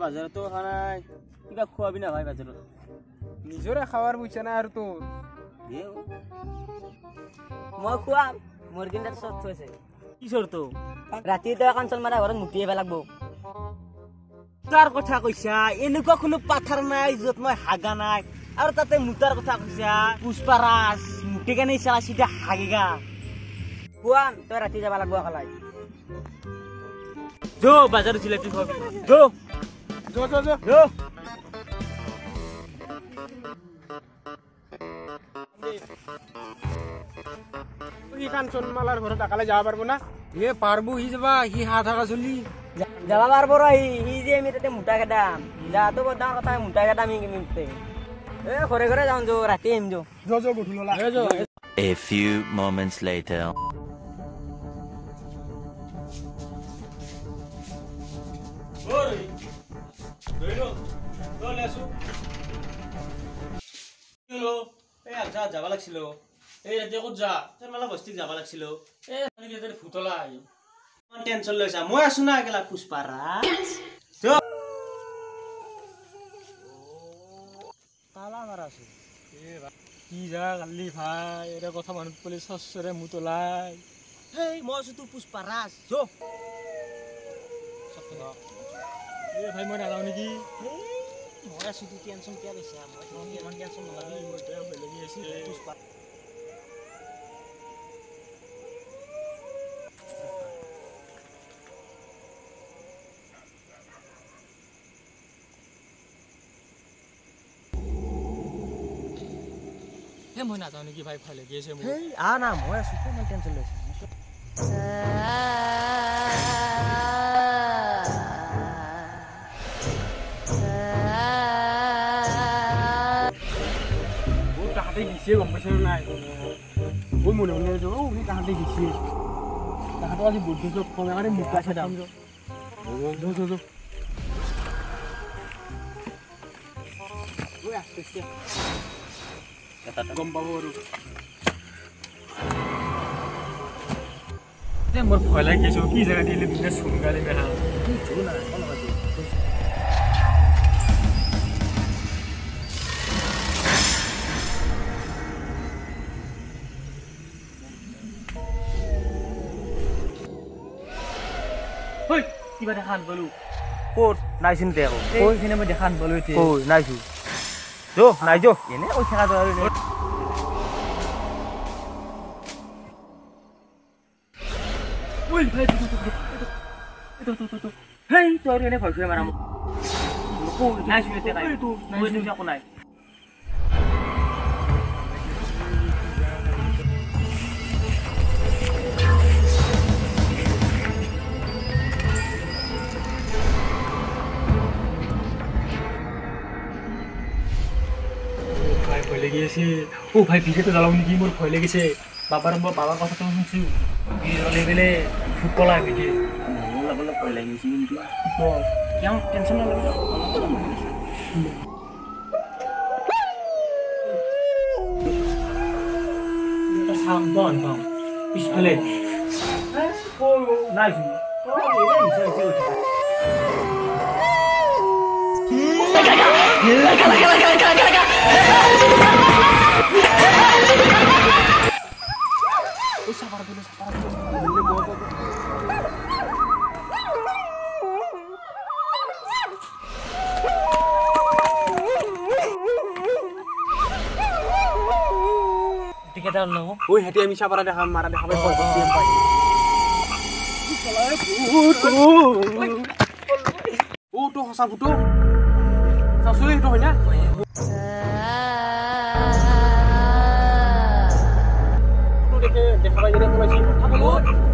বাজাৰতো অহা নাই কিবা খোৱাবি না ভাই বাজাৰত নিজৰে খাৱাৰ বুইছা না আৰু তোৰ মই খুৱাম মোৰ কিন্তু চৰ্ত হৈছে কি চৰতো ৰাতি তই কাঞ্চন মাৰা ঘৰত মুটিয়ে পেলাব তাৰ কথা কৈছা এনেকুৱা কোনো পাথাৰ নাই য'ত মই হাগা নাই আৰু তাতে মুটাৰ কথা কৈছা পুষ্পাৰাজ মুটি কেনে চালা চিধা হাগিগা খুৱাম তই ৰাতি যাব লাগব খালাই যো বাজাৰত জিলাপি খাবি যো যো যো যো যো সি কাঞ্চন মালাৰ ঘৰত আকালে যাব পাৰিব না পাৰবো সি যাবা সি হাত থাকা চলি যাবা পাৰব ৰ সি যে আমি তাতে মুটা কেদাম যাতো বদাৰ কথা মুটা কেদাম কিমিতে এ ঘৰে ঘৰে যাওঁ যো ৰাতি আহিম যো যো যো গধুললা A few moments later. যাবা লাগছিল এই ৰাতি ক'ত যা তোৰ মালা বস্তিক যাবা লাগছিল ফুটলা টেনচন লৈছা মই আছো না একেলা পুষ্পাৰাজ তালা মাৰা আছো কি যা কালি ভাই এৰে কথা মানুহ কলি চচৰে মুতলাই হেই মই আছো তোৰ পুষ্পাৰাজ যো ভাই মই নাযাওঁ নেকি মই আছো তোৰ টেনচন কিয় লৈছা মই ইমান টেনচন নালাগে মোৰ ভয় লাগি আছে মই নাযাওঁ নেকি ভাই ভয় লাগি আছে মোৰ না মই আছো কিয় ইমান টেনচন লৈছা তাহাঁতে গিছে গম পাইছে নাই মই মনে মনে তাহাঁতে গিছে তাহাঁতে আজি বুদ্ধ চব কমে মানে মুখা চাম গম পাব আৰু মোৰ ভয় লাগিছে কি জেগা দিলে দুটা চুনগালি বেহা কিবা দেখা আনবলো ক'ত নাইচোন দে আকৌ কৈছিনে মই দেখা আনবলো এতিয়া কৈ নাইছো যো নাই যো এনে কৈ থাকা তই ঐ ভাই হেই তই এনে ভয় খুৱাই মাৰা মোক নাইছো এতিয়া নাই একো নাই ভয় লাগি আছে ও ভাই ভিডিঅ'টো জ্বলাব নেকি মোৰ ভয় লাগিছে বাবাৰ কথাটো শুনছো জ্বলাই পেলাই ফুট কলা ভিডিঅ' অলপ অলপ ভয় লাগিছে কিন্তু কিয় টেনশ্যন নল'বি চাম পাওঁ পিছফালে নাইছো ওই হেঁটে আমি চাপারা দেখাম মারা দেখাবে ও তো সঁচা ফুটো চাচুই সেইটো হয় না দেখে দেখা পাই যেনে পলাইছি কথা বলো